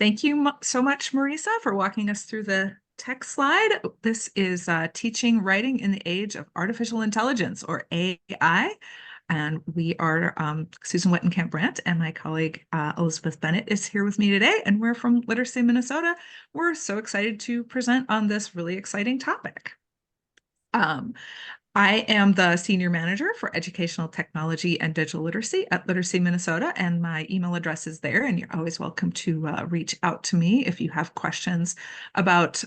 Thank you so much, Marisa, for walking us through the text slide. This is Teaching Writing in the Age of Artificial Intelligence, or AI. And we are Susan Wetenkamp-Brandt, and my colleague Elizabeth Bennett is here with me today, and we're from Literacy, Minnesota. We're so excited to present on this really exciting topic. I am the Senior Manager for Educational Technology and Digital Literacy at Literacy Minnesota, and my email address is there, and you're always welcome to reach out to me if you have questions about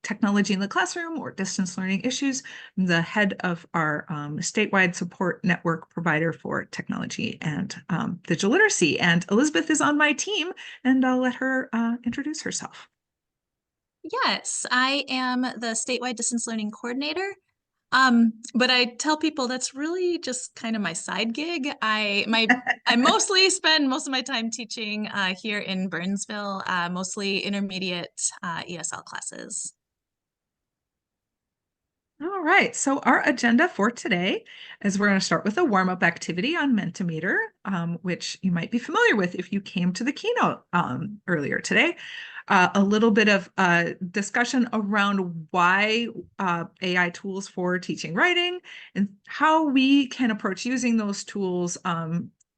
technology in the classroom or distance learning issues. I'm the head of our statewide support network provider for technology and digital literacy, and Elizabeth is on my team, and I'll let her introduce herself. Yes, I am the statewide distance learning coordinator. But I tell people that's really just kind of my side gig. I mostly spend most of my time teaching here in Burnsville, mostly intermediate ESL classes. All right, so our agenda for today is we're going to start with a warm-up activity on Mentimeter, which you might be familiar with if you came to the keynote earlier today. A little bit of discussion around why AI tools for teaching writing and how we can approach using those tools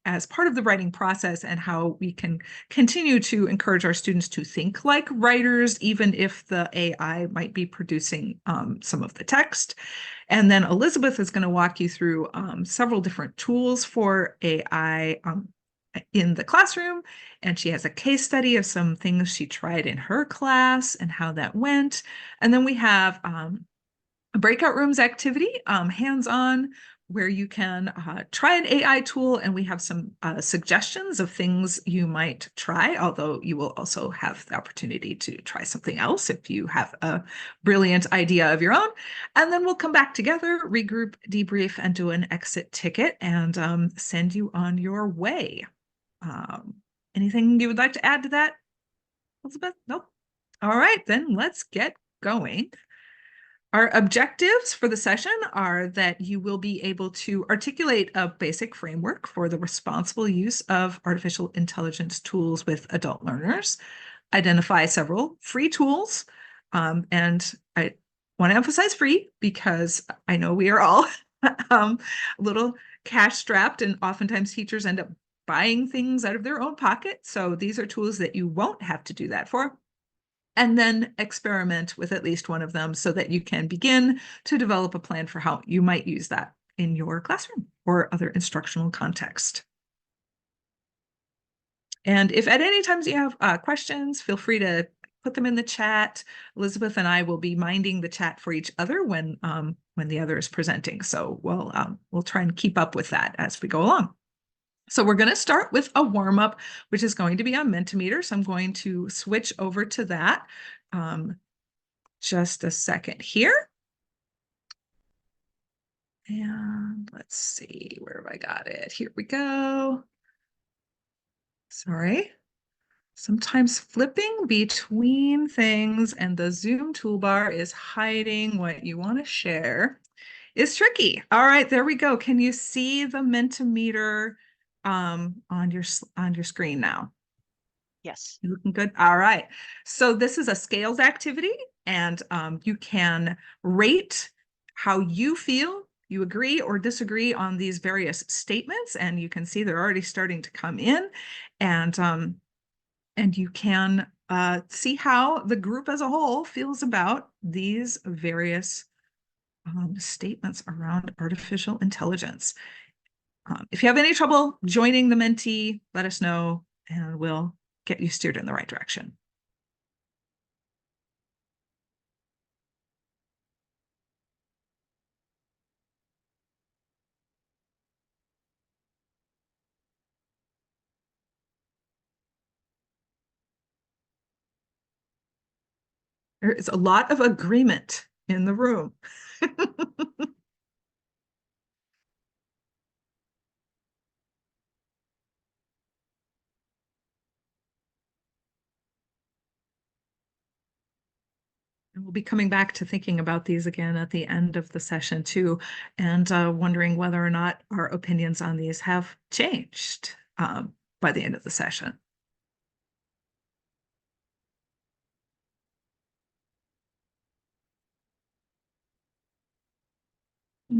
as part of the writing process, and how we can continue to encourage our students to think like writers, even if the AI might be producing some of the text. And then Elizabeth is going to walk you through several different tools for AI in the classroom, and she has a case study of some things she tried in her class and how that went. And then we have a breakout rooms activity, hands-on, where you can try an AI tool, and we have some suggestions of things you might try, although you will also have the opportunity to try something else if you have a brilliant idea of your own. And then we'll come back together, regroup, debrief, and do an exit ticket, and send you on your way. Anything you would like to add to that, Elizabeth? Nope. All right, then let's get going. Our objectives for the session are that you will be able to articulate a basic framework for the responsible use of artificial intelligence tools with adult learners, identify several free tools, and I want to emphasize free because I know we are all a little cash strapped, and oftentimes teachers end up buying things out of their own pocket. So these are tools that you won't have to do that for. And then experiment with at least one of them so that you can begin to develop a plan for how you might use that in your classroom or other instructional context. And if at any times you have questions, feel free to put them in the chat. Elizabeth and I will be minding the chat for each other when the other is presenting. So we'll try and keep up with that as we go along. So we're going to start with a warm-up, which is going to be on Mentimeter. So I'm going to switch over to that just a second here. And let's see, where have I got it? Here we go. Sorry. Sometimes flipping between things and the Zoom toolbar is hiding what you want to share is tricky. All right, there we go. Can you see the Mentimeter on your screen now? Yes. You looking good? All right. So this is a scales activity, and you can rate how you feel. You agree or disagree on these various statements, and you can see they're already starting to come in, and you can see how the group as a whole feels about these various statements around artificial intelligence. If you have any trouble joining the Menti, let us know, and we'll get you steered in the right direction. There is a lot of agreement in the room. And we'll be coming back to thinking about these again at the end of the session too, and wondering whether or not our opinions on these have changed by the end of the session.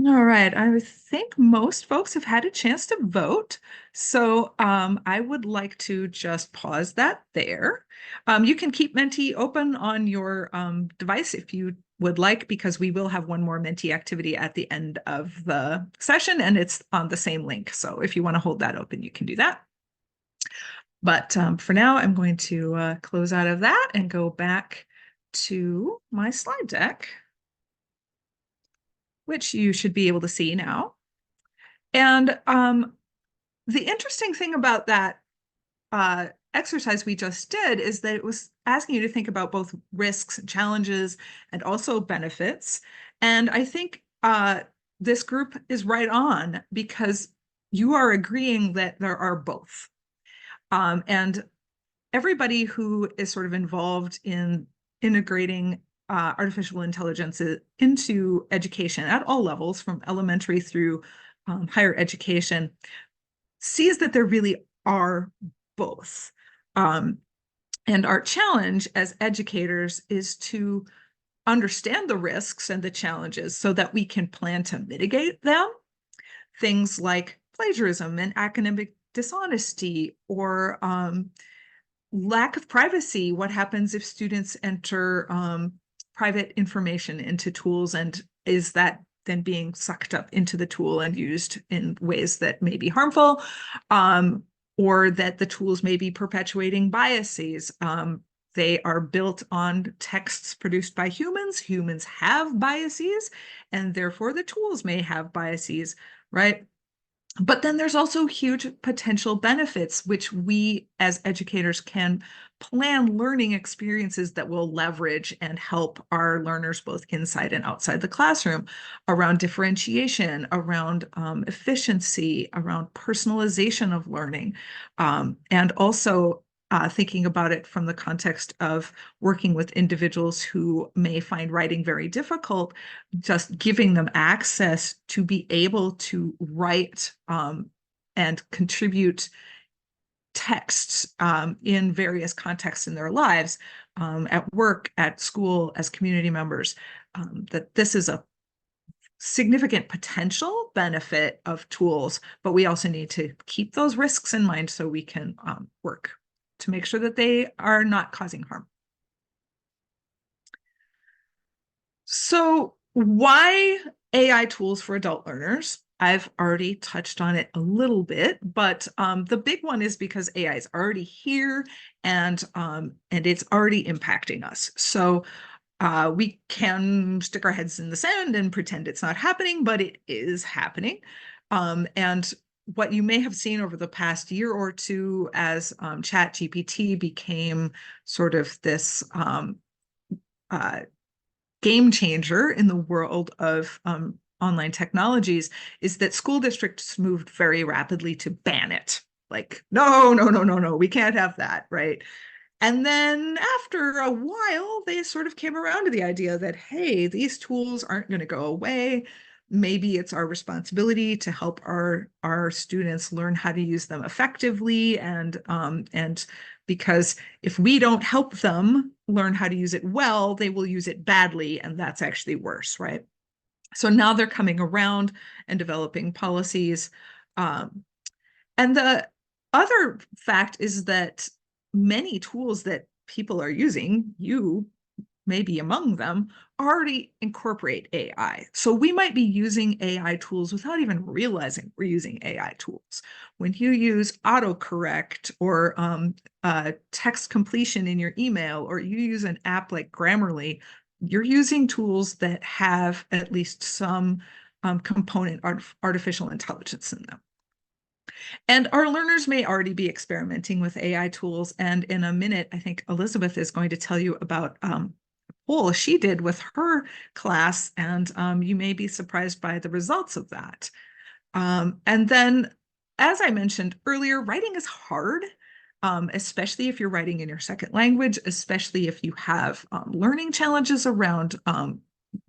All right. I think most folks have had a chance to vote. So I would like to just pause that there. You can keep Menti open on your device if you would like, because we will have one more Menti activity at the end of the session, and it's on the same link. So if you want to hold that open, you can do that. But for now, I'm going to close out of that and go back to my slide deck, which you should be able to see now. And the interesting thing about that exercise we just did is that it was asking you to think about both risks and challenges and also benefits. And I think this group is right on, because you are agreeing that there are both. And everybody who is sort of involved in integrating artificial intelligence into education at all levels, from elementary through higher education, sees that there really are both. And our challenge as educators is to understand the risks and the challenges so that we can plan to mitigate them. Things like plagiarism and academic dishonesty, or lack of privacy. What happens if students enter private information into tools, and is that then being sucked up into the tool and used in ways that may be harmful, or that the tools may be perpetuating biases. They are built on texts produced by humans. Humans have biases, and therefore the tools may have biases, right? But then there's also huge potential benefits, which we as educators can plan learning experiences that will leverage and help our learners both inside and outside the classroom, around differentiation, around efficiency, around personalization of learning, and also thinking about it from the context of working with individuals who may find writing very difficult, just giving them access to be able to write and contribute texts in various contexts in their lives, at work, at school, as community members, that this is a significant potential benefit of tools, but we also need to keep those risks in mind so we can work to make sure that they are not causing harm. So why AI tools for adult learners? I've already touched on it a little bit, but the big one is because AI is already here, and it's already impacting us. So we can stick our heads in the sand and pretend it's not happening, but it is happening. And what you may have seen over the past year or two, as ChatGPT became sort of this uh, game changer in the world of online technologies, is that school districts moved very rapidly to ban it. Like, no, no, no, no, no, we can't have that, right? And then after a while, they sort of came around to the idea that, hey, these tools aren't going to go away. Maybe it's our responsibility to help our students learn how to use them effectively, and because if we don't help them learn how to use it well, they will use it badly, and that's actually worse, right? So now they're coming around and developing policies. And the other fact is that many tools that people are using, you may be among them, already incorporate AI. So we might be using AI tools without even realizing we're using AI tools. When you use autocorrect, or text completion in your email, or you use an app like Grammarly, you're using tools that have at least some component of artificial intelligence in them. And our learners may already be experimenting with AI tools. And in a minute, I think Elizabeth is going to tell you about a poll she did with her class, and you may be surprised by the results of that. And then, as I mentioned earlier, writing is hard, especially if you're writing in your second language, especially if you have learning challenges around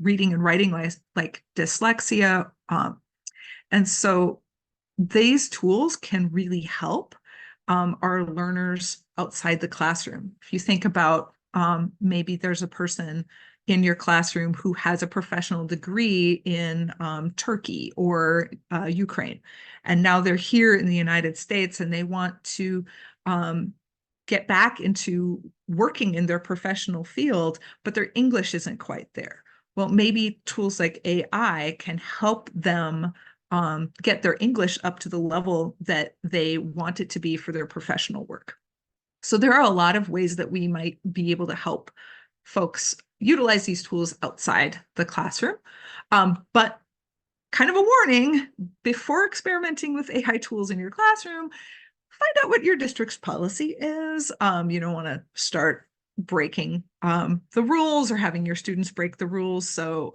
reading and writing, like dyslexia. And so these tools can really help our learners outside the classroom. If you think about maybe there's a person in your classroom who has a professional degree in Turkey or Ukraine. And now they're here in the United States and they want to get back into working in their professional field, but their English isn't quite there. Well, maybe tools like AI can help them get their English up to the level that they want it to be for their professional work. So there are a lot of ways that we might be able to help folks utilize these tools outside the classroom. But kind of a warning, before experimenting with AI tools in your classroom, find out what your district's policy is. You don't want to start breaking the rules or having your students break the rules. So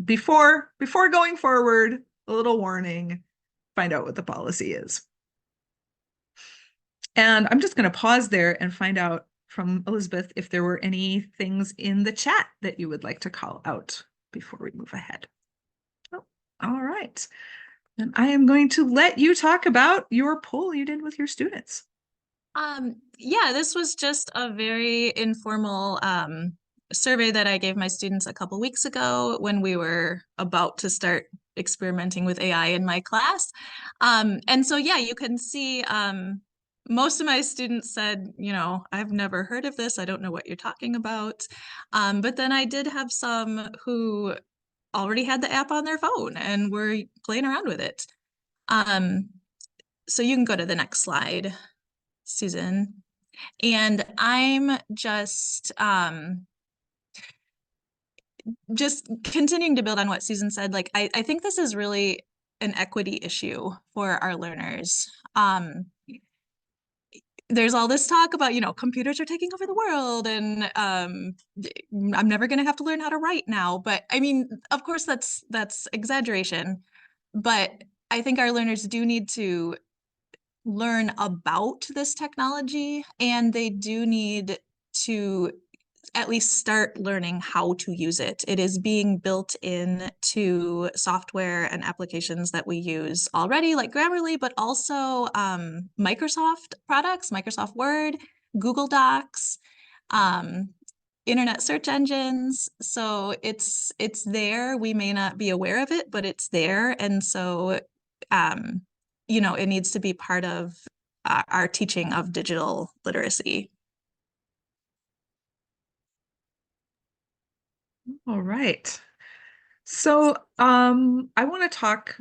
before going forward, a little warning, find out what the policy is. And I'm just going to pause there and find out from Elizabeth if there were any things in the chat that you would like to call out before we move ahead. Oh, all right. And I am going to let you talk about your poll you did with your students. Yeah, this was just a very informal survey that I gave my students a couple weeks ago when we were about to start experimenting with AI in my class. And so, yeah, you can see most of my students said, I've never heard of this. I don't know what you're talking about. But then I did have some who already had the app on their phone and were playing around with it. So you can go to the next slide, Susan. And I'm just continuing to build on what Susan said. Like, I think this is really an equity issue for our learners. There's all this talk about, computers are taking over the world and I'm never going to have to learn how to write now. But I mean, of course, that's exaggeration. But I think our learners do need to learn about this technology, and they do need to at least start learning how to use it. It is being built into software and applications that we use already, like Grammarly, but also Microsoft products, Microsoft Word, Google Docs, internet search engines. So it's there. We may not be aware of it, but it's there. And so it needs to be part of our teaching of digital literacy. All right. So I want to talk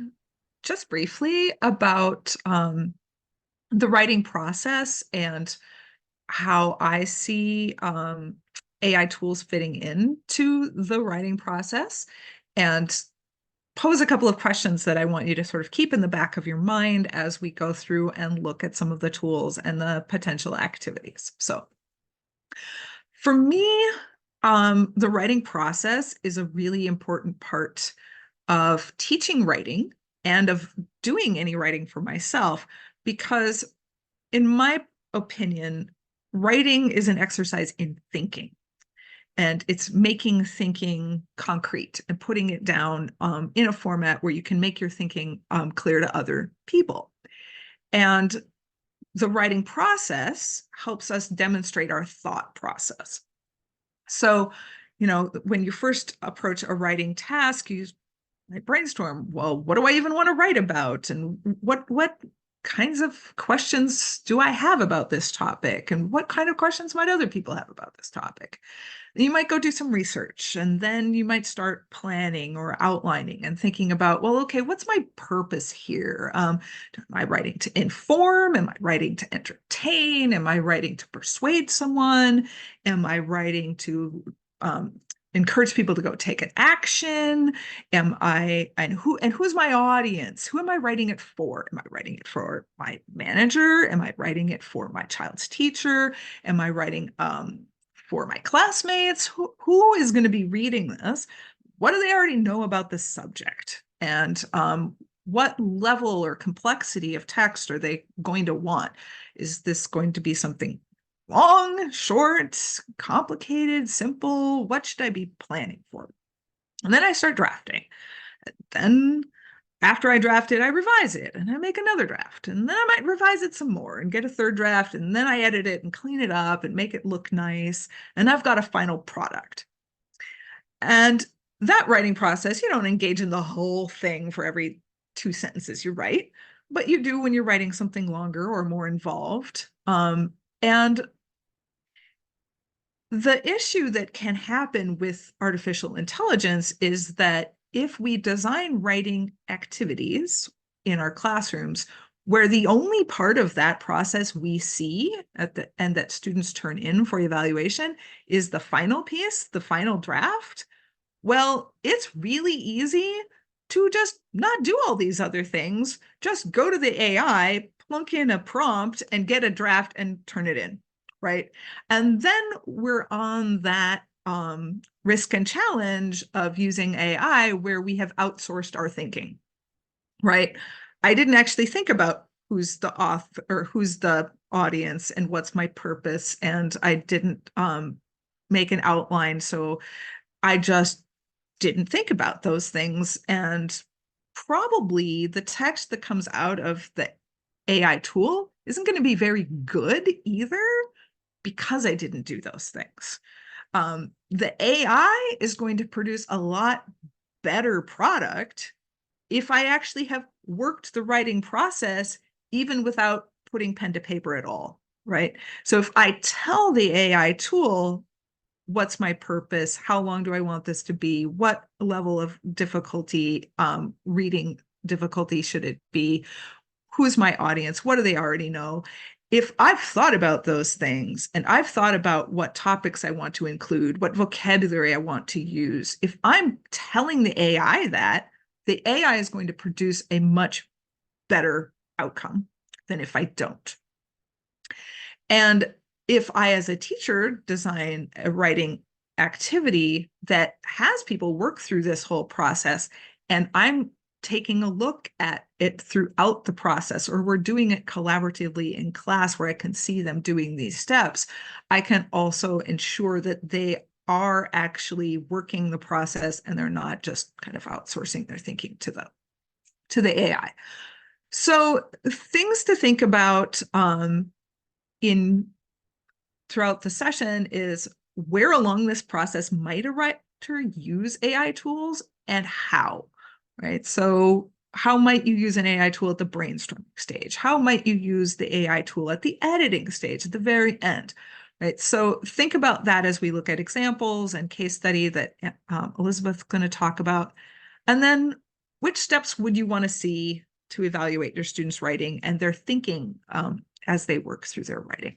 just briefly about the writing process and how I see AI tools fitting into the writing process, and pose a couple of questions that I want you to sort of keep in the back of your mind as we go through and look at some of the tools and the potential activities. So for me, the writing process is a really important part of teaching writing and of doing any writing for myself, because in my opinion, writing is an exercise in thinking. And it's making thinking concrete and putting it down in a format where you can make your thinking clear to other people. And the writing process helps us demonstrate our thought process. So, when you first approach a writing task, you might brainstorm, well, what do I even want to write about? And what kinds of questions do I have about this topic? And what kind of questions might other people have about this topic? You might go do some research, and then you might start planning or outlining and thinking about, well, okay, what's my purpose here? Am I writing to inform? Am I writing to entertain? Am I writing to persuade someone? Am I writing to encourage people to go take an action? And who's my audience? Who am I writing it for? Am I writing it for my manager? Am I writing it for my child's teacher? Am I writing for my classmates? Who is going to be reading this? What do they already know about this subject? And what level or complexity of text are they going to want? Is this going to be something long, short, complicated, simple? What should I be planning for? And then I start drafting. Then after I draft it, I revise it and I make another draft. And then I might revise it some more and get a third draft. And then I edit it and clean it up and make it look nice. And I've got a final product. And that writing process, you don't engage in the whole thing for every two sentences you write, but you do when you're writing something longer or more involved. And the issue that can happen with artificial intelligence is that if we design writing activities in our classrooms where the only part of that process we see at the end that students turn in for evaluation is the final piece, the final draft, well, it's really easy to just not do all these other things. Just go to the AI, plunk in a prompt, and get a draft and turn it in, right? And then we're on that risk and challenge of using AI where we have outsourced our thinking, right? I didn't actually think about who's the author or who's the audience and what's my purpose, and I didn't make an outline, so I just didn't think about those things. And probably the text that comes out of the AI tool isn't going to be very good either because I didn't do those things. The AI is going to produce a lot better product if I actually have worked the writing process, even without putting pen to paper at all, right? So if I tell the AI tool, what's my purpose? How long do I want this to be? What level of difficulty, reading difficulty should it be? Who's my audience? What do they already know? If I've thought about those things and I've thought about what topics I want to include, what vocabulary I want to use, if I'm telling the AI that, the AI is going to produce a much better outcome than if I don't. And if I, as a teacher, design a writing activity that has people work through this whole process, and I'm taking a look at it throughout the process, or we're doing it collaboratively in class where I can see them doing these steps, I can also ensure that they are actually working the process and they're not just kind of outsourcing their thinking to the AI. So things to think about in throughout the session is where along this process might a writer use AI tools and how, right? So how might you use an AI tool at the brainstorming stage? How might you use the AI tool at the editing stage, at the very end, right? So think about that as we look at examples and case study that Elizabeth's going to talk about. And then which steps would you want to see to evaluate your students' writing and their thinking as they work through their writing?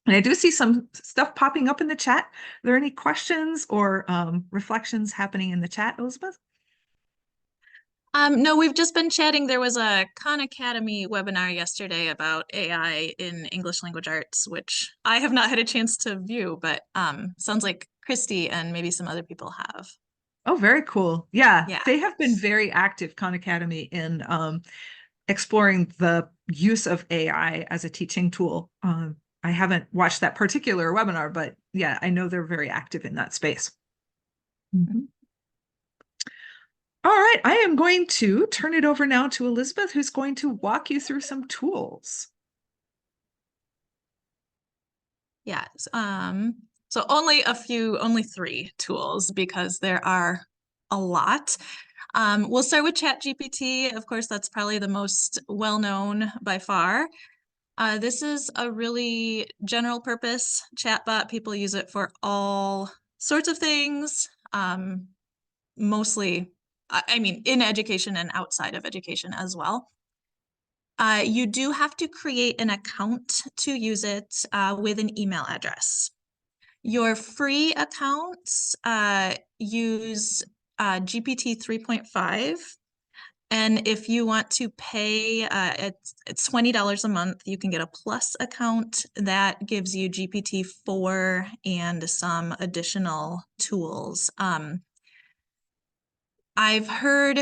And I do see some stuff popping up in the chat. Are there any questions or reflections happening in the chat, Elizabeth? No, we've just been chatting. There was a Khan Academy webinar yesterday about AI in English language arts, which I have not had a chance to view, but sounds like Christy and maybe some other people have. Oh, very cool. Yeah, Yeah. they have been very active, Khan Academy, in exploring the use of AI as a teaching tool. I haven't watched that particular webinar, but yeah, I know they're very active in that space. Mhm. All right, I am going to turn it over now to Elizabeth, who's going to walk you through some tools. Yes. So only three tools because there are a lot. We'll start with ChatGPT. Of course, that's probably the most well-known by far. This is a really general purpose chatbot. People use it for all sorts of things, mostly, I mean, in education and outside of education as well. You do have to create an account to use it with an email address. Your free accounts use GPT 3.5. And if you want to pay, it's $20 a month. You can get a plus account that gives you GPT-4 and some additional tools. I've heard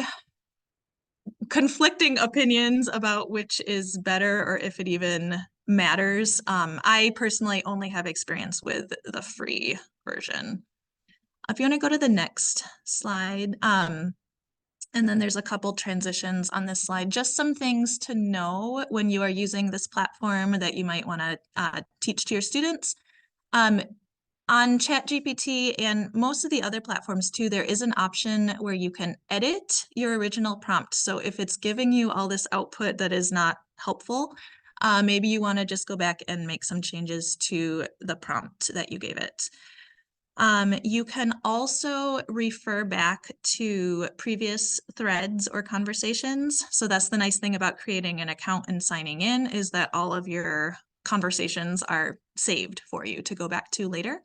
conflicting opinions about which is better or if it even matters. I personally only have experience with the free version. If you want to go to the next slide, and then there's a couple transitions on this slide, just some things to know when you are using this platform that you might want to teach to your students. On ChatGPT and most of the other platforms too, there is an option where you can edit your original prompt. So if it's giving you all this output that is not helpful, maybe you want to just go back and make some changes to the prompt that you gave it. You can also refer back to previous threads or conversations. So that's the nice thing about creating an account and signing in, is that all of your conversations are saved for you to go back to later.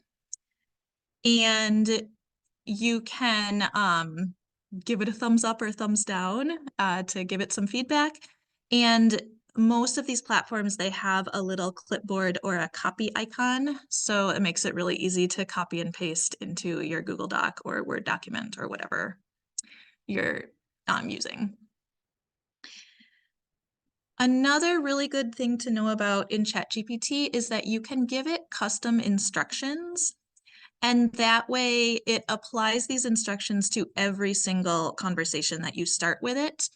And you can give it a thumbs up or thumbs down to give it some feedback. And most of these platforms, they have a little clipboard or a copy icon. So it makes it really easy to copy and paste into your Google Doc or Word document or whatever you're using. Another really good thing to know about in ChatGPT is that you can give it custom instructions. And that way it applies these instructions to every single conversation that you start with it.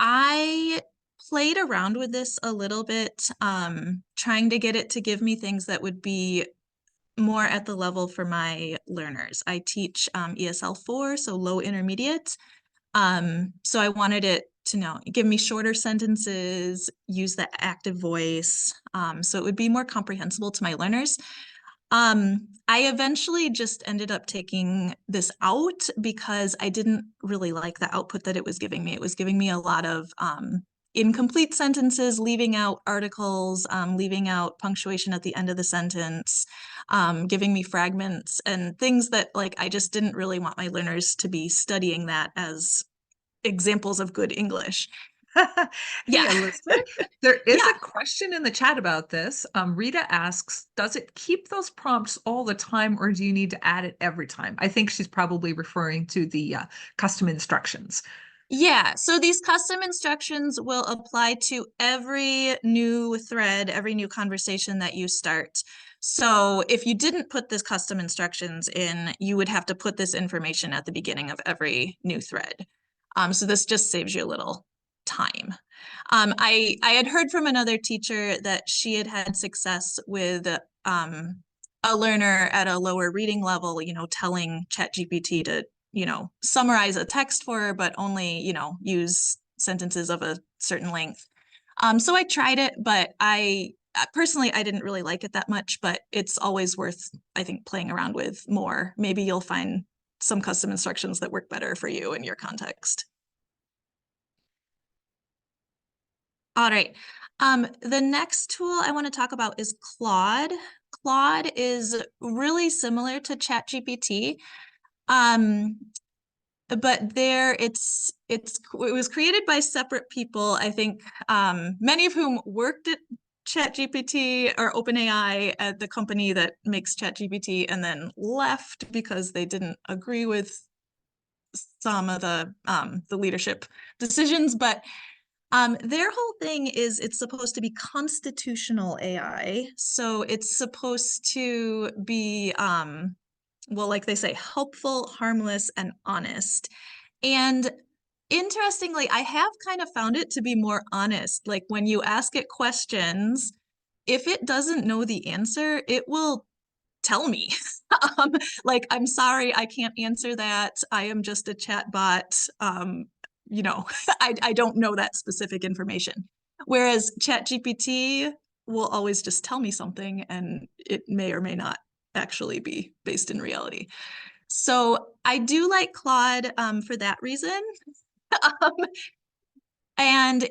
I played around with this a little bit, trying to get it to give me things that would be more at the level for my learners. I teach ESL 4, so low intermediate. So I wanted it to give me shorter sentences, use the active voice, so it would be more comprehensible to my learners. I eventually just ended up taking this out because I didn't really like the output that it was giving me. It was giving me a lot of incomplete sentences, leaving out articles, leaving out punctuation at the end of the sentence, giving me fragments and things that I just didn't really want my learners to be studying that as examples of good English. Hey, Yeah. Elizabeth, there is Yeah. a question in the chat about this. Rita asks, does it keep those prompts all the time, or do you need to add it every time? I think she's probably referring to the custom instructions. Yeah, so these custom instructions will apply to every new thread, every new conversation that you start. So if you didn't put this custom instructions in, you would have to put this information at the beginning of every new thread. So this just saves you a little time. I had heard from another teacher that she had had success with a learner at a lower reading level, telling ChatGPT to summarize a text for her, but only, use sentences of a certain length. So I tried it, but I personally, I didn't really like it that much, but it's always worth, I think, playing around with more. Maybe you'll find some custom instructions that work better for you in your context. All right. The next tool I want to talk about is Claude. Claude is really similar to ChatGPT. But it was created by separate people, I think, many of whom worked at ChatGPT or OpenAI at the company that makes ChatGPT, and then left because they didn't agree with some of the leadership decisions. But their whole thing is it's supposed to be constitutional AI. So it's supposed to be well, like they say, helpful, harmless, and honest. And interestingly, I have kind of found it to be more honest. Like when you ask it questions, if it doesn't know the answer, it will tell me. um, I'm sorry, I can't answer that. I am just a chat bot. I don't know that specific information. Whereas ChatGPT will always just tell me something, and it may or may not actually be based in reality. So I do like Claude for that reason. um, and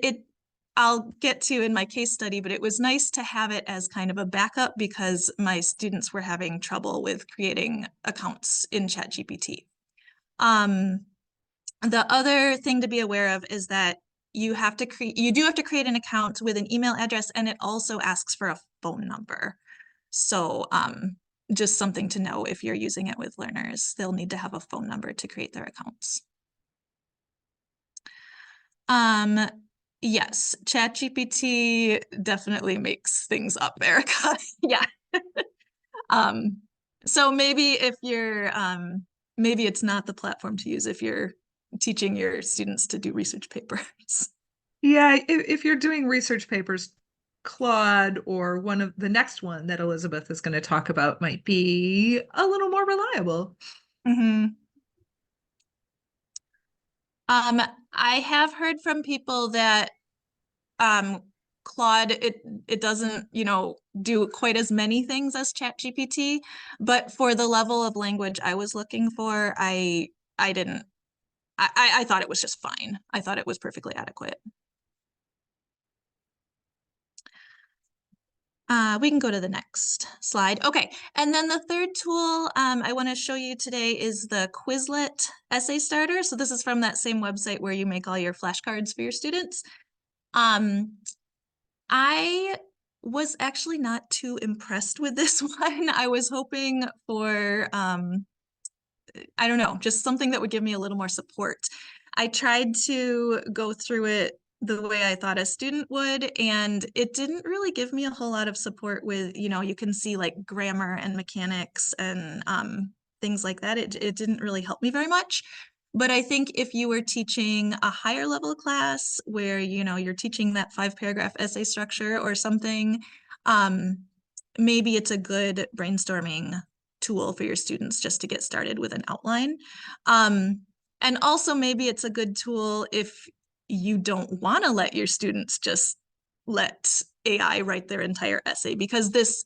I'll get to in my case study, but it was nice to have it as kind of a backup because my students were having trouble with creating accounts in ChatGPT. The other thing to be aware of is that you do have to create an account with an email address, and it also asks for a phone number. So just something to know if you're using it with learners, they'll need to have a phone number to create their accounts. Yes, ChatGPT definitely makes things up, Erica. Yeah. So maybe if you're maybe it's not the platform to use if you're teaching your students to do research papers. Yeah, if you're doing research papers, Claude or one of the next one that Elizabeth is going to talk about might be a little more reliable. Mhm. Um, I have heard from people that um, Claude, it doesn't, do quite as many things as ChatGPT, but for the level of language I was looking for, I didn't. I thought it was just fine. I thought it was perfectly adequate. We can go to the next slide. Okay, and then the third tool I want to show you today is the Quizlet Essay Starter. So this is from that same website where you make all your flashcards for your students. I was actually not too impressed with this one. I was hoping for, I don't know, just something that would give me a little more support. I tried to go through it the way I thought a student would, and it didn't really give me a whole lot of support with, you can see like grammar and mechanics and things like that. It didn't really help me very much. But I think if you were teaching a higher level class where, you're teaching that 5-paragraph essay structure or something, maybe it's a good brainstorming tool for your students just to get started with an outline. And also maybe it's a good tool if you don't want to let your students just let AI write their entire essay, because this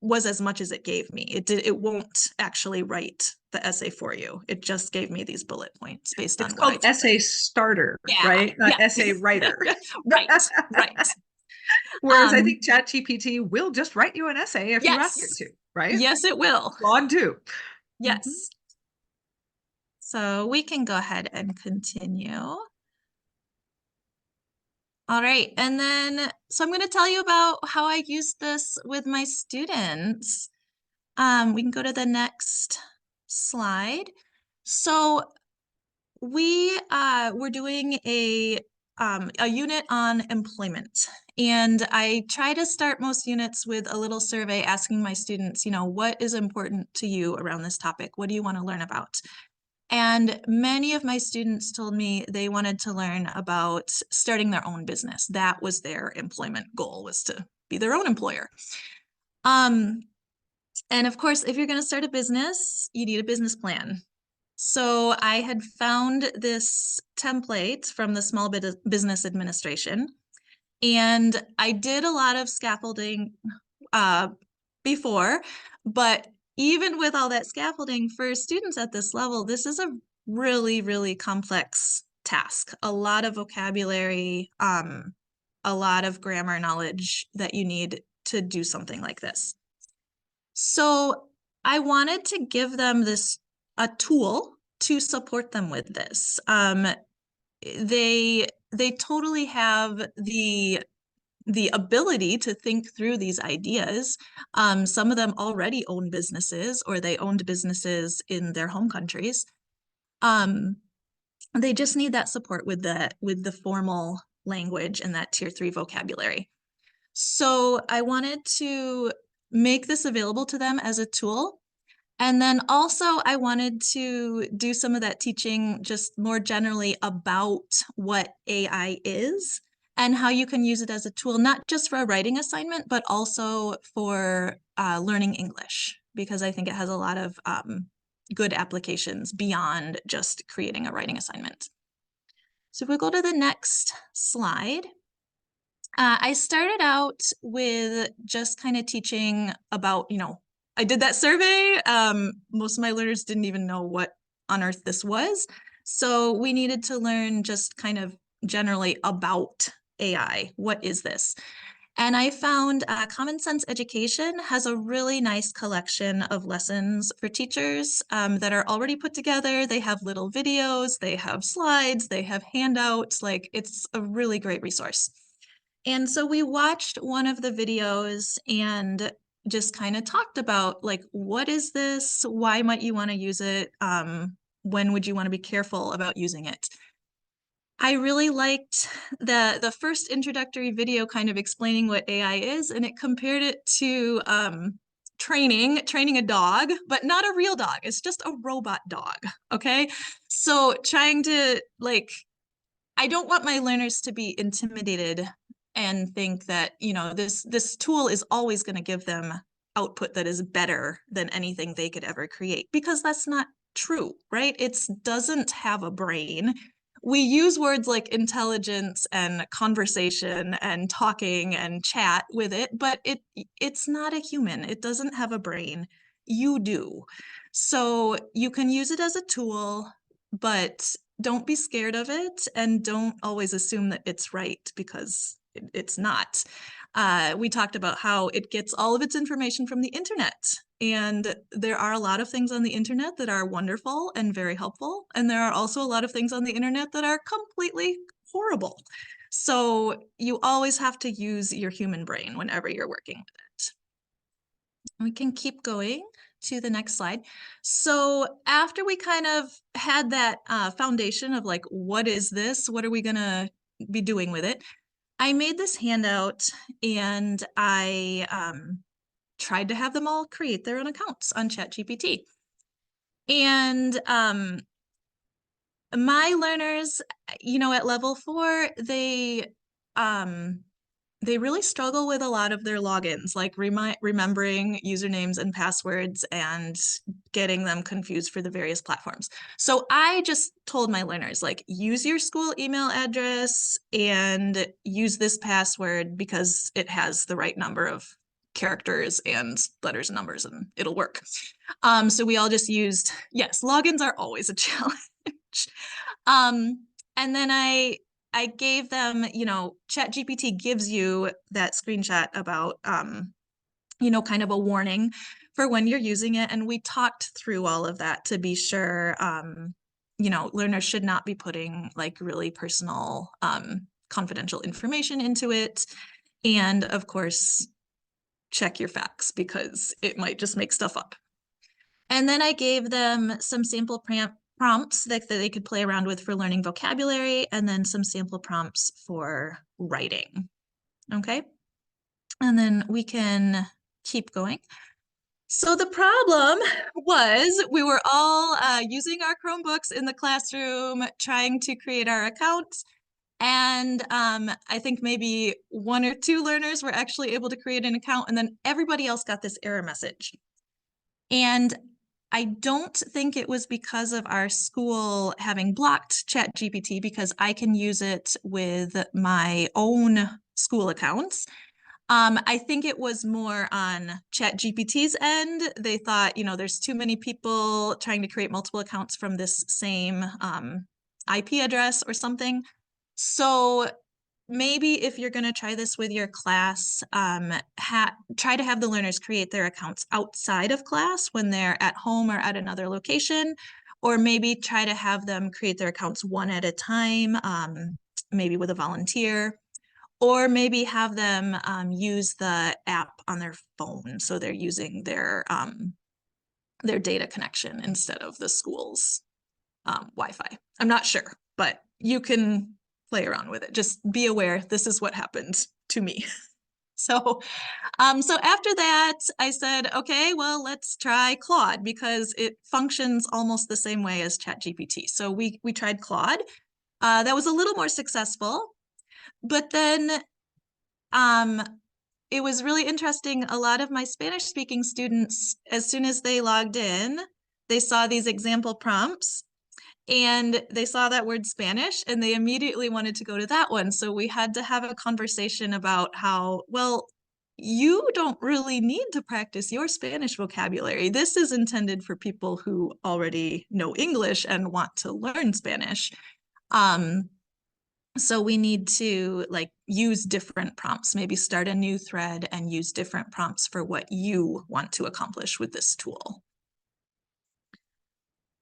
was as much as it gave me. It won't actually write the essay for you. It just gave me these bullet points based It's on what I called told it. essay starter, Yeah, right? Not yeah. essay writer. Right, right. Whereas I Um, think ChatGPT will just write you an essay if you ask it yes, to, right? yes, it will. Claude too. Mhm. Yes. So we can go ahead and continue. All right, and then, so I'm going to tell you about how I use this with my students. We can go to the next slide. So we're doing a unit on employment, and I try to start most units with a little survey asking my students, what is important to you around this topic? What do you want to learn about? And many of my students told me they wanted to learn about starting their own business. That was their employment goal, was to be their own employer. And of course, if you're going to start a business, you need a business plan. So I had found this template from the Small Business Administration, and I did a lot of scaffolding before, but even with all that scaffolding for students at this level, this is a really, really complex task. A lot of vocabulary, a lot of grammar knowledge that you need to do something like this. So I wanted to give them a tool to support them with this. They totally have the ability to think through these ideas. Some of them already own businesses, or they owned businesses in their home countries. They just need that support with the formal language and that tier 3 vocabulary. So I wanted to make this available to them as a tool. And then also I wanted to do some of that teaching just more generally about what AI is and how you can use it as a tool, not just for a writing assignment, but also for learning English, because I think it has a lot of good applications beyond just creating a writing assignment. So if we go to the next slide, I started out with just kind of teaching about, I did that survey. Most of my learners didn't even know what on earth this was. So we needed to learn just kind of generally about AI. What is this? And I found Common Sense Education has a really nice collection of lessons for teachers that are already put together. They have little videos, they have slides, they have handouts. Like, it's a really great resource. And so we watched one of the videos and just kind of talked about, like, what is this? Why might you want to use it? When would you want to be careful about using it? I really liked the first introductory video kind of explaining what AI is, and it compared it to training a dog, but not a real dog. It's just a robot dog, okay? So trying to, like, I don't want my learners to be intimidated and think that, this tool is always going to give them output that is better than anything they could ever create, because that's not true, right? It doesn't have a brain. We use words like intelligence and conversation and talking and chat with it, but it's not a human. It doesn't have a brain. You do. So you can use it as a tool, but don't be scared of it, and don't always assume that it's right, because it's not. We talked about how it gets all of its information from the internet. And there are a lot of things on the internet that are wonderful and very helpful. And there are also a lot of things on the internet that are completely horrible. So you always have to use your human brain whenever you're working with it. We can keep going to the next slide. So after we kind of had that foundation of like, what is this? What are we gonna be doing with it? I made this handout, and I tried to have them all create their own accounts on ChatGPT. And my learners, at level 4, they really struggle with a lot of their logins, like remembering usernames and passwords and getting them confused for the various platforms. So I just told my learners, like, use your school email address and use this password because it has the right number of characters and letters and numbers, and it'll work. So we all just used, yes, logins are always a challenge. And then I gave them, ChatGPT gives you that screenshot about, kind of a warning for when you're using it. And we talked through all of that to be sure, learners should not be putting like really personal, confidential information into it. And of course, check your facts, because it might just make stuff up. And then I gave them some sample prompts that they could play around with for learning vocabulary, and then some sample prompts for writing. Okay. And then we can keep going. So the problem was we were all using our Chromebooks in the classroom, trying to create our accounts. And I think maybe 1 or 2 learners were actually able to create an account, and then everybody else got this error message. And I don't think it was because of our school having blocked ChatGPT, because I can use it with my own school accounts. I think it was more on ChatGPT's end. They thought, there's too many people trying to create multiple accounts from this same IP address or something. So maybe if you're going to try this with your class, try to have the learners create their accounts outside of class when they're at home or at another location, or maybe try to have them create their accounts one at a time, maybe with a volunteer, or maybe have them use the app on their phone, so they're using their data connection instead of the school's Wi-Fi. I'm not sure, but you can play around with it. Just be aware, this is what happened to me. So after that, I said, okay, well, let's try Claude, because it functions almost the same way as ChatGPT. So we tried Claude. That was a little more successful, but then it was really interesting. A lot of my Spanish-speaking students, as soon as they logged in, they saw these example prompts, and they saw that word Spanish, and they immediately wanted to go to that one. So we had to have a conversation about how, well, you don't really need to practice your Spanish vocabulary. This is intended for people who already know English and want to learn Spanish. So we need to use different prompts, maybe start a new thread and use different prompts for what you want to accomplish with this tool.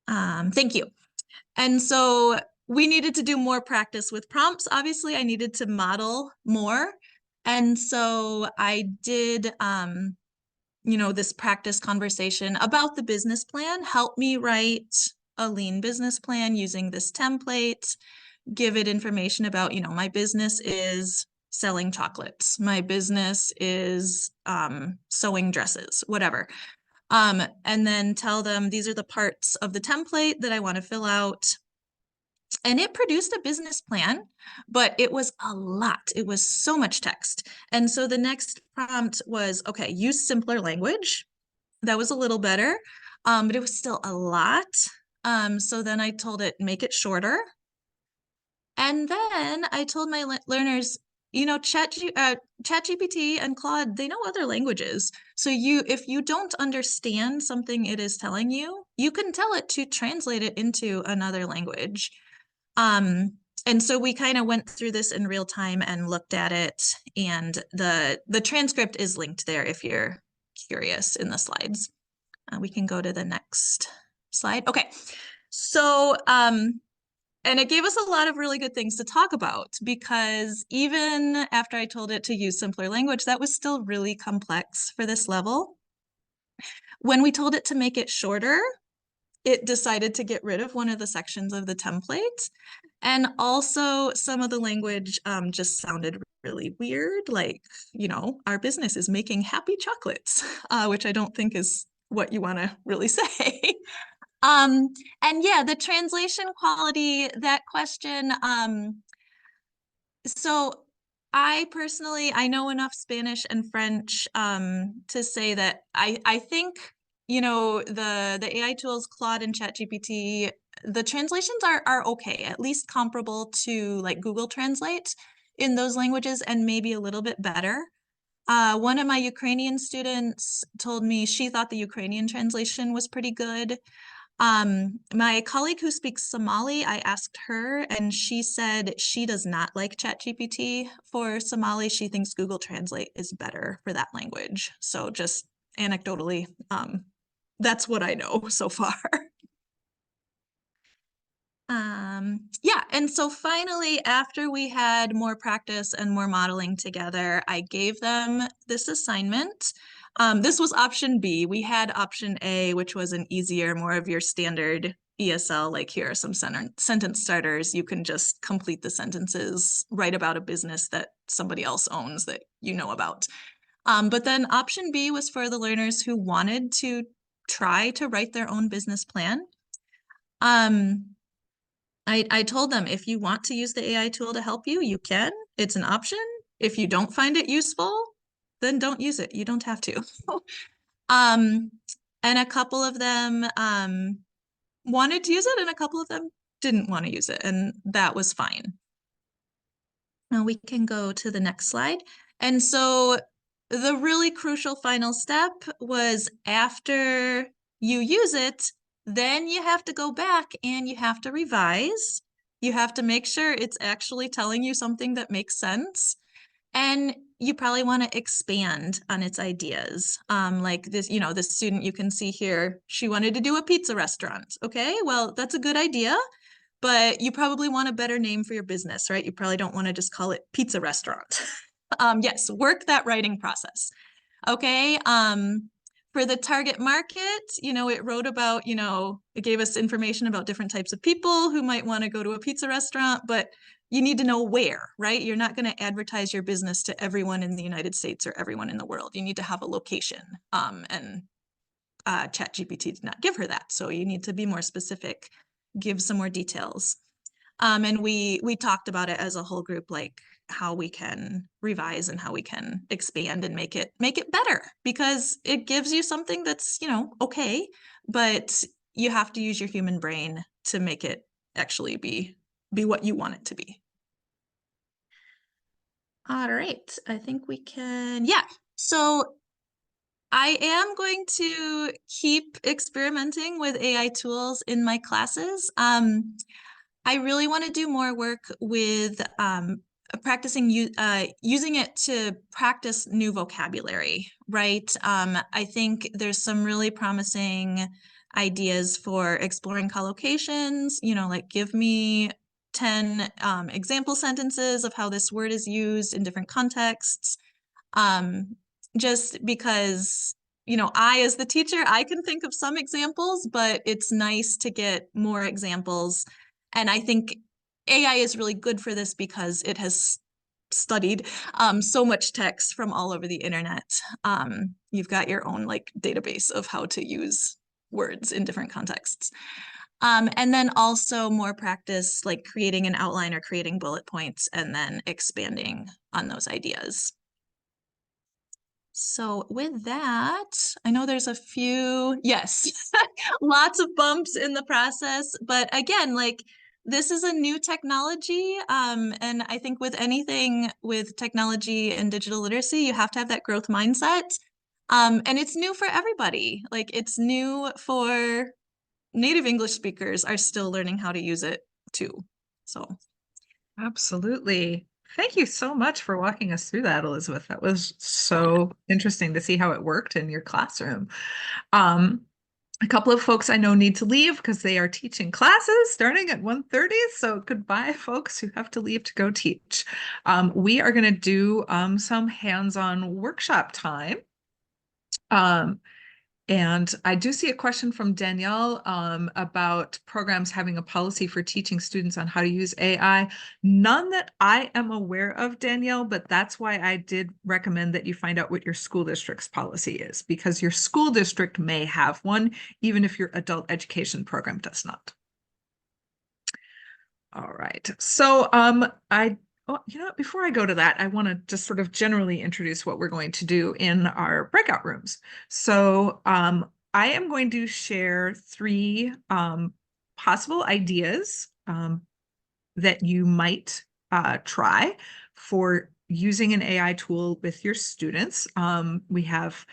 Thank you. And so we needed to do more practice with prompts. Obviously, I needed to model more. And so I did, this practice conversation about the business plan. Help me write a lean business plan using this template. Give it information about, my business is selling chocolates. My business is sewing dresses, whatever. And then tell them these are the parts of the template that I want to fill out. And it produced a business plan, but it was a lot. It was so much text. And so the next prompt was, okay, use simpler language. That was a little better, but it was still a lot. So then I told it, make it shorter. And then I told my learners, ChatGPT and Claude, they know other languages. So if you don't understand something it is telling you, you can tell it to translate it into another language. Um, and so we kind of went through this in real time and looked at it, and the transcript is linked there if you're curious in the slides. We can go to the next slide. Okay, so and it gave us a lot of really good things to talk about, because even after I told it to use simpler language, that was still really complex for this level. When we told it to make it shorter, it decided to get rid of one of the sections of the template. And also some of the language just sounded really weird, like, our business is making happy chocolates, which I don't think is what you want to really say. Um, and yeah, the translation quality, that question, so I know enough Spanish and French to say that I think, the AI tools, Claude and ChatGPT, the translations are okay, at least comparable to like Google Translate in those languages, and maybe a little bit better. One of my Ukrainian students told me she thought the Ukrainian translation was pretty good. My colleague who speaks Somali, I asked her, and she said she does not like ChatGPT for Somali. She thinks Google Translate is better for that language. So just anecdotally, that's what I know so far. Yeah, and so finally, after we had more practice and more modeling together, I gave them this assignment. This was option B. We had option A, which was an easier, more of your standard ESL, like here are some sentence starters. You can just complete the sentences, write about a business that somebody else owns that you know about. But then option B was for the learners who wanted to try to write their own business plan. I told them, if you want to use the AI tool to help you, you can. It's an option. If you don't find it useful, then don't use it. You don't have to. um, and a couple of them wanted to use it, and a couple of them didn't want to use it, and that was fine. Now we can go to the next slide. And so the really crucial final step was, after you use it, then you have to go back and you have to revise. You have to make sure it's actually telling you something that makes sense. And you probably want to expand on its ideas. Like this, this student you can see here, she wanted to do a pizza restaurant. Okay, well, that's a good idea, but you probably want a better name for your business, right? You probably don't want to just call it pizza restaurant. Yes, work that writing process. Okay. For the target market, it wrote about, it gave us information about different types of people who might want to go to a pizza restaurant, but you need to know where, right? You're not going to advertise your business to everyone in the United States or everyone in the world. You need to have a location. And ChatGPT did not give her that. So you need to be more specific, give some more details. And we talked about it as a whole group, like how we can revise and how we can expand and make it better, because it gives you something that's, okay, but you have to use your human brain to make it actually be what you want it to be. All right, I think we can, yeah. So I am going to keep experimenting with AI tools in my classes. I really want to do more work with practicing using it to practice new vocabulary, right? I think there's some really promising ideas for exploring collocations, like give me 10 example sentences of how this word is used in different contexts. Just because, I, as the teacher, I can think of some examples, but it's nice to get more examples. And I think AI is really good for this because it has studied so much text from all over the internet. You've got your own like database of how to use words in different contexts. And then also more practice, like creating an outline or creating bullet points and then expanding on those ideas. So with that, I know there's a few, yes, lots of bumps in the process, but again, like this is a new technology. And I think with anything with technology and digital literacy, you have to have that growth mindset. And it's new for everybody. Like it's new for native English speakers are still learning how to use it too. So Absolutely. Thank you so much for walking us through that, Elizabeth. That was so interesting to see how it worked in your classroom. Um, a couple of folks I know need to leave because they are teaching classes starting at 1:30. So goodbye, folks who have to leave to go teach. We are going to do some hands-on workshop time. Um, and I do see a question from Danielle about programs having a policy for teaching students on how to use AI. None that I am aware of, Danielle, but that's why I did recommend that you find out what your school district's policy is, because your school district may have one, even if your adult education program does not. All right. So before I go to that, I want to just sort of generally introduce what we're going to do in our breakout rooms. So I am going to share three possible ideas that you might try for using an AI tool with your students. We have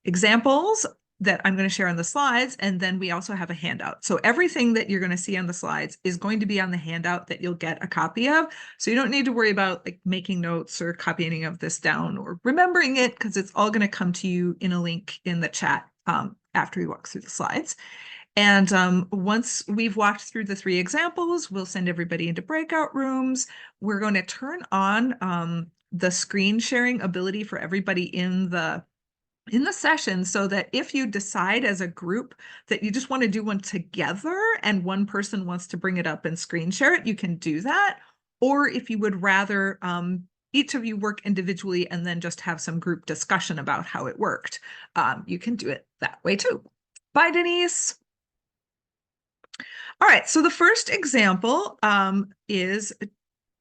examples that I'm going to share on the slides, and then we also have a handout. So everything that you're going to see on the slides is going to be on the handout that you'll get a copy of. So you don't need to worry about like making notes or copying any of this down or remembering it, because it's all going to come to you in a link in the chat after we walk through the slides. And once we've walked through the three examples, we'll send everybody into breakout rooms. We're going to turn on the screen sharing ability for everybody in the session, so that if you decide as a group that you just want to do one together and one person wants to bring it up and screen share it, you can do that. Or if you would rather each of you work individually and then just have some group discussion about how it worked, you can do it that way too. Bye, Denise. All right, so the first example is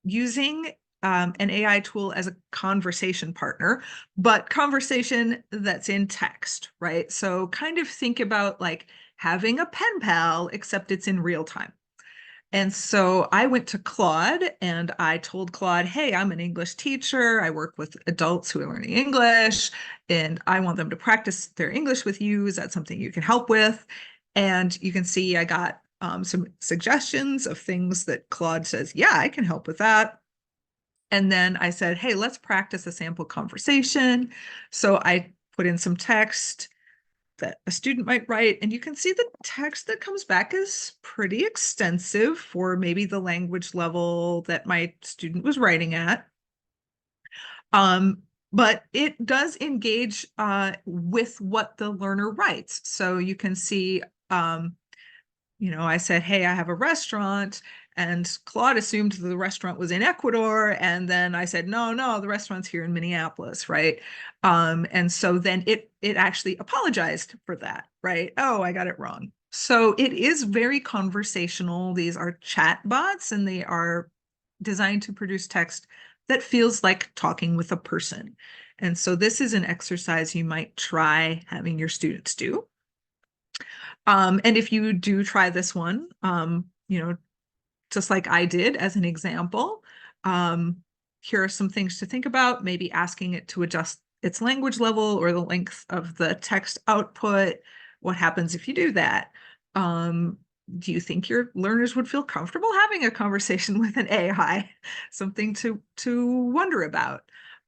using an AI tool as a conversation partner, but conversation that's in text, right? So kind of think about like having a pen pal, except it's in real time. And so I went to Claude and I told Claude, hey, I'm an English teacher. I work with adults who are learning English, and I want them to practice their English with you. Is that something you can help with? And you can see I got some suggestions of things that Claude says, yeah, I can help with that. And then I said, hey, let's practice a sample conversation. So I put in some text that a student might write, and you can see the text that comes back is pretty extensive for maybe the language level that my student was writing at. But it does engage with what the learner writes. So you can see I said, hey, I have a restaurant. And Claude assumed the restaurant was in Ecuador. And then I said, no, the restaurant's here in Minneapolis, right? And so then it actually apologized for that, right? Oh, I got it wrong. So it is very conversational. These are chat bots, and they are designed to produce text that feels like talking with a person. And so this is an exercise you might try having your students do. And if you do try this one, just like I did as an example, here are some things to think about, maybe asking it to adjust its language level or the length of the text output. What happens if you do that? Do you think your learners would feel comfortable having a conversation with an AI? Something to wonder about.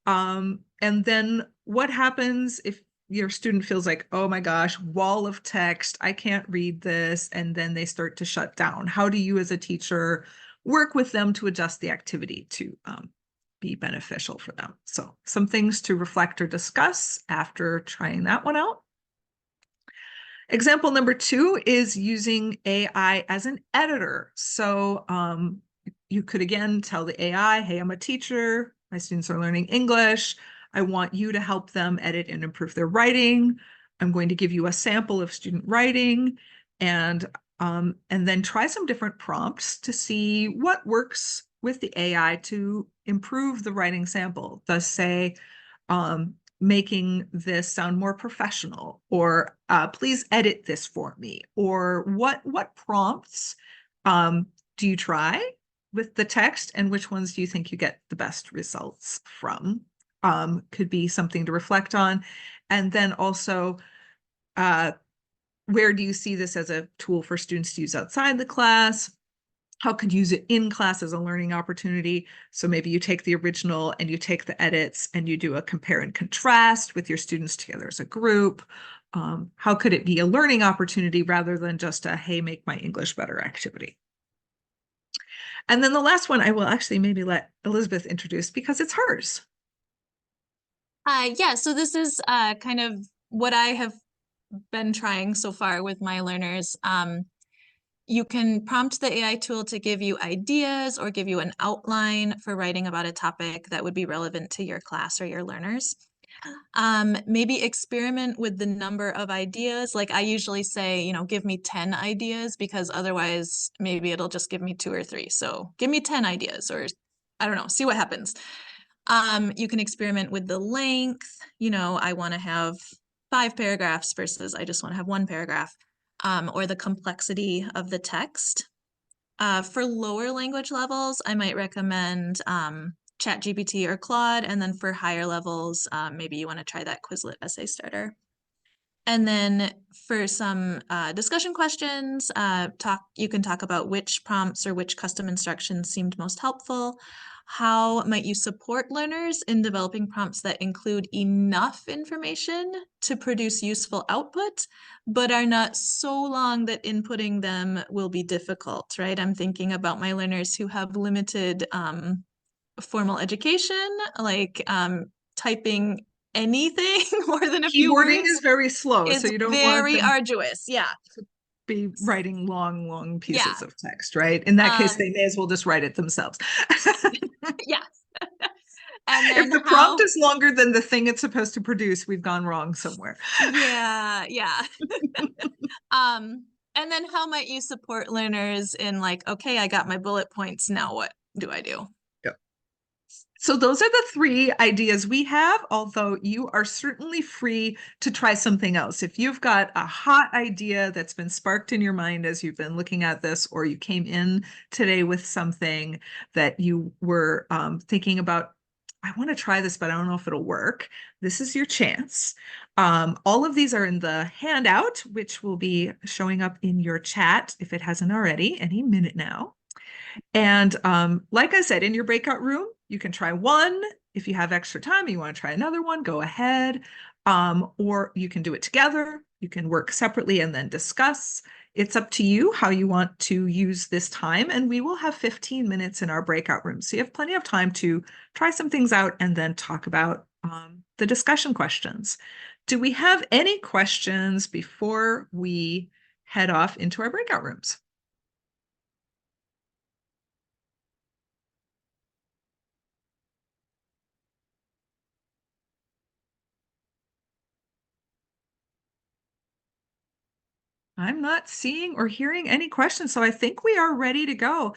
And then what happens if your student feels like, oh my gosh, wall of text, I can't read this, and then they start to shut down? How do you as a teacher work with them to adjust the activity to be beneficial for them? So some things to reflect or discuss after trying that one out. Example number 2 is using AI as an editor. So you could again tell the AI, hey, I'm a teacher, my students are learning English. I want you to help them edit and improve their writing. I'm going to give you a sample of student writing. and then try some different prompts to see what works with the AI to improve the writing sample. Thus say, making this sound more professional, or please edit this for me, or what prompts do you try with the text, and which ones do you think you get the best results from? Could be something to reflect on. And then also, where do you see this as a tool for students to use outside the class? How could you use it in class as a learning opportunity? So maybe you take the original and you take the edits and you do a compare and contrast with your students together as a group. How could it be a learning opportunity rather than just a, hey, make my English better activity? And then the last one I will actually maybe let Elizabeth introduce because it's hers. Yeah, so this is kind of what I have been trying so far with my learners. You can prompt the AI tool to give you ideas or give you an outline for writing about a topic that would be relevant to your class or your learners. Maybe experiment with the number of ideas. Like I usually say, you know, give me 10 ideas because otherwise maybe it'll just give me 2 or 3. So give me 10 ideas, or I don't know, see what happens. You can experiment with the length. You know, I want to have 5 paragraphs versus I just want to have 1 paragraph, or the complexity of the text. For lower language levels, I might recommend ChatGPT or Claude, and then for higher levels, maybe you want to try that Quizlet essay starter. And then for some discussion questions, you can talk about which prompts or which custom instructions seemed most helpful. How might you support learners in developing prompts that include enough information to produce useful output, but are not so long that inputting them will be difficult, right? I'm thinking about my learners who have limited formal education, like typing anything more than a few Keyboarding words is very slow, so is you don't want very them arduous. Yeah. to be writing long Yeah. pieces of text, right? In that case, they may as well just write it themselves. Yeah. And If then the prompt how, is longer than the thing it's supposed to produce, we've gone wrong somewhere. yeah, yeah. Um, and then how might you support learners in like, okay, I got my bullet points. Now what do I do? So those are the 3 ideas we have, although you are certainly free to try something else. If you've got a hot idea that's been sparked in your mind as you've been looking at this, or you came in today with something that you were thinking about, I want to try this, but I don't know if it'll work. This is your chance. All of these are in the handout, which will be showing up in your chat if it hasn't already, any minute now. And like I said, in your breakout room, you can try one. If you have extra time, you want to try another one, go ahead. Or you can do it together. You can work separately and then discuss. It's up to you how you want to use this time. And we will have 15 minutes in our breakout room. So you have plenty of time to try some things out and then talk about the discussion questions. Do we have any questions before we head off into our breakout rooms? I'm not seeing or hearing any questions, so I think we are ready to go.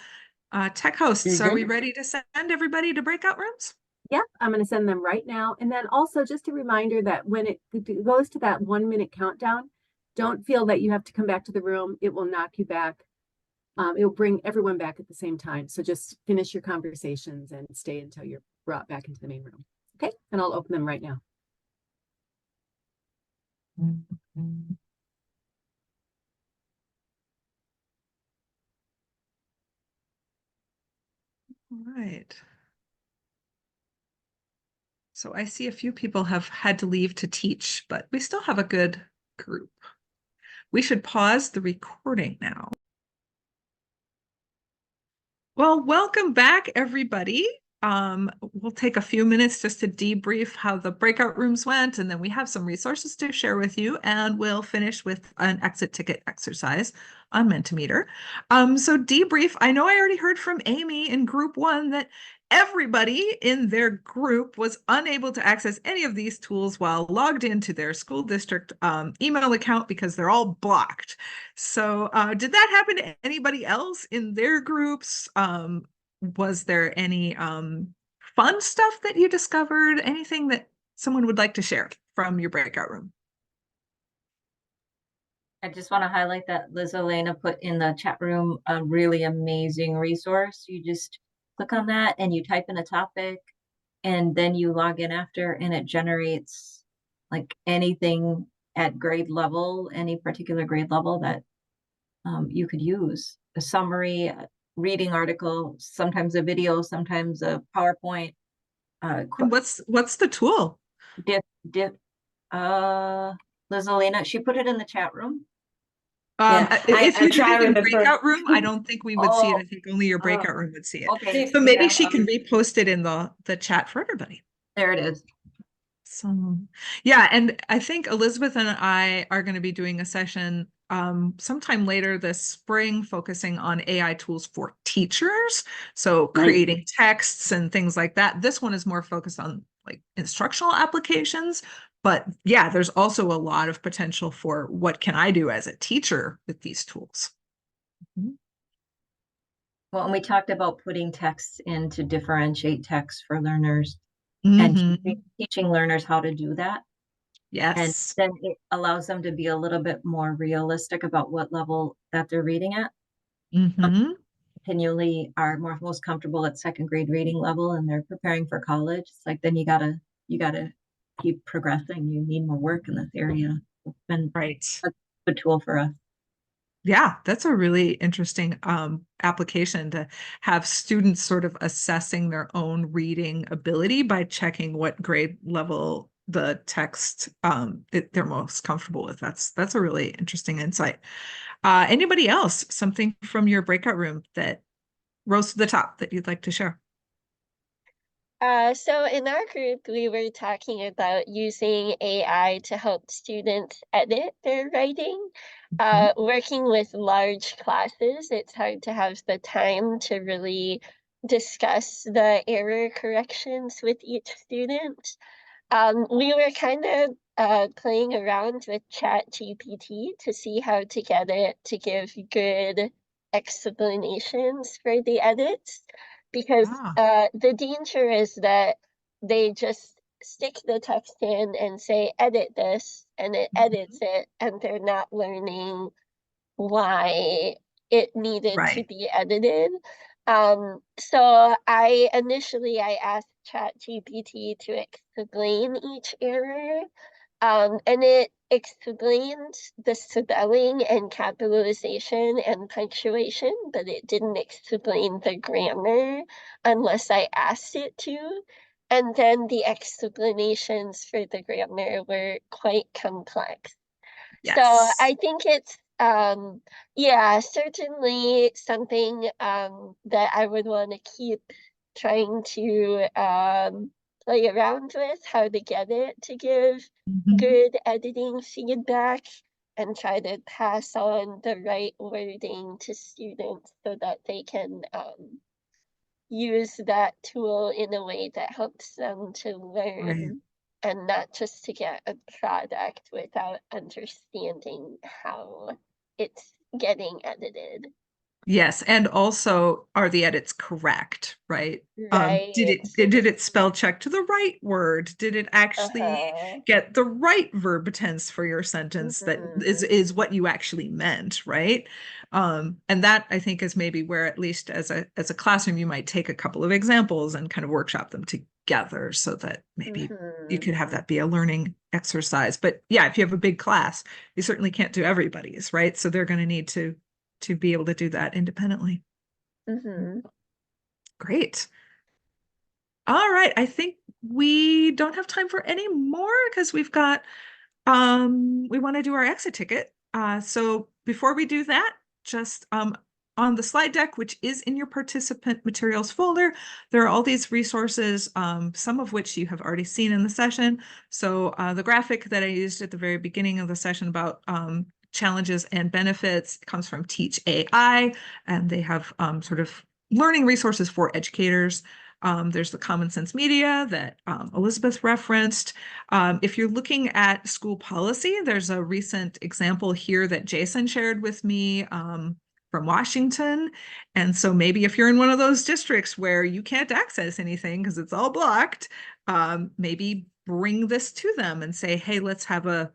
Tech hosts, are we ready to send everybody to breakout rooms? Yep, I'm going to send them right now. And then also just a reminder that when it goes to that 1-minute countdown, don't feel that you have to come back to the room. It will knock you back. It will bring everyone back at the same time. So just finish your conversations and stay until you're brought back into the main room. Okay, and I'll open them right now. All right. So I see a few people have had to leave to teach, but we still have a good group. We should pause the recording now. Well, welcome back, everybody. We'll take a few minutes just to debrief how the breakout rooms went, and then we have some resources to share with you, and we'll finish with an exit ticket exercise on Mentimeter. So debrief, I know I already heard from Amy in group 1 that everybody in their group was unable to access any of these tools while logged into their school district email account because they're all blocked. So did that happen to anybody else in their groups? Was there any fun stuff that you discovered? Anything that someone would like to share from your breakout room? I just want to highlight that Liz Elena put in the chat room a really amazing resource. You just click on that and you type in a topic, and then you log in after, and it generates like anything at grade level, any particular grade level that you could use. A summary, a reading article, sometimes a video, sometimes a PowerPoint. And what's the tool? Dip, dip. Liz Elena, she put it in the chat room. If I'm you trying did in to remember. breakout room, I don't think we would see it. Oh. I think only your breakout room would see it. Okay. So maybe Yeah, she can repost it in the chat for everybody. There it is. So yeah, and I think Elizabeth and I are going to be doing a session sometime later this spring focusing on AI tools for teachers. So creating texts and things like that. This one is more focused on like instructional applications. But yeah, there's also a lot of potential for what can I do as a teacher with these tools. Mhm. Well, and we talked about putting texts in to differentiate text for learners Mhm. and teaching learners how to do that. And Yes. then it allows them to be a little bit more realistic about what level that they're reading at. Mhm. Continually are most comfortable at second grade reading level, and they're preparing for college. It's like, then you gotta keep progressing. You need more work in this area. It's been Right. a good tool for us. Yeah, that's a really interesting application to have students sort of assessing their own reading ability by checking what grade level the text they're most comfortable with. That's a really interesting insight. Anybody else, something from your breakout room that rose to the top that you'd like to share? So in our group, we were talking about using AI to help students edit their writing. Working with large classes, it's hard to have the time to really discuss the error corrections with each student. We were kind of playing around with ChatGPT to see how to get it to give good explanations for the edits, because the danger is that they just stick the text in and say, edit this, and it edits it, and they're not learning why it needed to Right. be edited. So I asked ChatGPT to explain each error, and it explained the spelling and capitalization and punctuation, but it didn't explain the grammar unless I asked it to. And then the explanations for the grammar were quite complex. So Yes. I think it's yeah, certainly something that I would want to keep trying to play around with, how to get it to give good editing feedback and try to pass on the right wording to students so that they can use that tool in a way that helps them to Right. learn and not just to get a product without understanding how it's getting edited. Yes, and also are the edits correct, right? Did Right. it spell check to the right word? Did it actually Uh-huh. get the right verb tense for your sentence that Mhm. is what you actually meant, right? And that I think is maybe where at least as a classroom you might take a couple of examples and kind of workshop them together so that maybe you Mhm. could have that be a learning exercise. But yeah, if you have a big class, you certainly can't do everybody's, right? So they're going to need to be able to do that independently. Mhm. Great. All right. I think we don't have time for any more because we've got we want to do our exit ticket. So before we do that, just on the slide deck, which is in your participant materials folder, there are all these resources, some of which you have already seen in the session. So the graphic that I used at the very beginning of the session about challenges and benefits comes from Teach AI, and they have sort of learning resources for educators. There's the Common Sense Media that Elizabeth referenced. If you're looking at school policy, there's a recent example here that Jason shared with me from Washington. And so maybe if you're in one of those districts where you can't access anything because it's all blocked, maybe bring this to them and say, hey, let's have a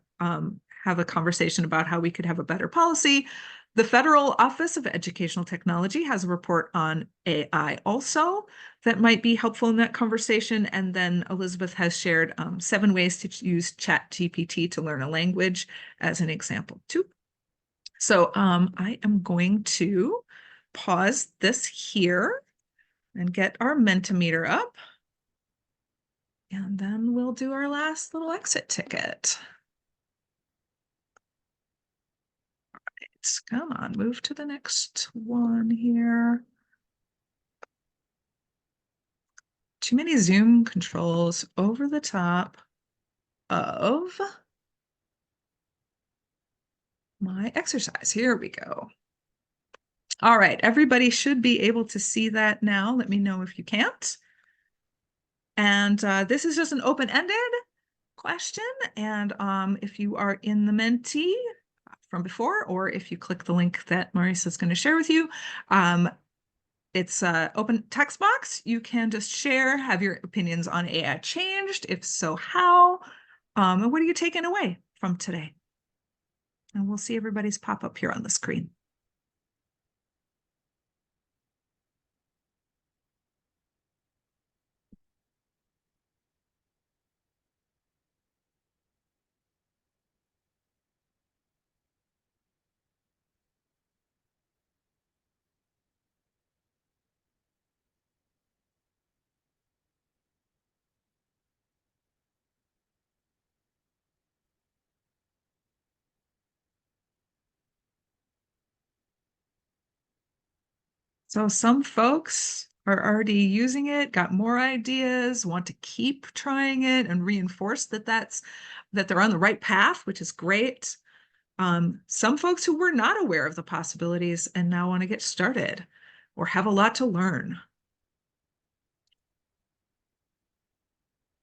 conversation about how we could have a better policy. The Federal Office of Educational Technology has a report on AI also that might be helpful in that conversation. And then Elizabeth has shared 7 ways to use ChatGPT to learn a language as an example too. So I am going to pause this here and get our Mentimeter up. And then we'll do our last little exit ticket. Come on, move to the next one here. Too many Zoom controls over the top of my exercise. Here we go. All right, everybody should be able to see that now. Let me know if you can't. And this is just an open-ended question. And if you are in the Menti from before, or if you click the link that Marisa is going to share with you, it's an open text box. You can just share, have your opinions on AI changed? If so, how? And what are you taking away from today? And we'll see everybody's pop up here on the screen. So some folks are already using it, got more ideas, want to keep trying it and reinforce that they're on the right path, which is great. Some folks who were not aware of the possibilities and now want to get started or have a lot to learn.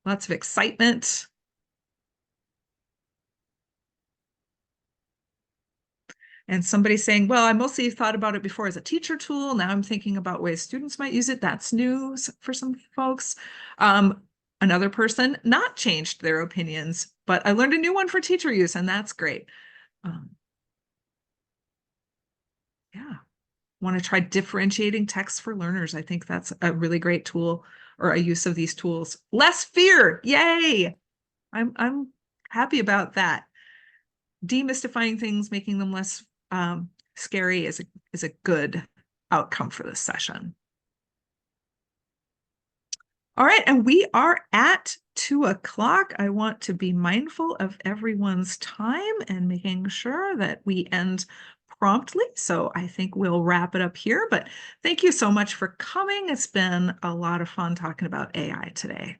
Lots of excitement. And somebody saying, well, I mostly thought about it before as a teacher tool. Now I'm thinking about ways students might use it. That's new for some folks. Another person not changed their opinions, but I learned a new one for teacher use, and that's great. Yeah. Want to try differentiating text for learners. I think that's a really great tool or a use of these tools. Less fear. Yay. I'm happy about that. Demystifying things, making them less scary is a good outcome for this session. All right, and we are at 2 o'clock. I want to be mindful of everyone's time and making sure that we end promptly. So I think we'll wrap it up here, but thank you so much for coming. It's been a lot of fun talking about AI today.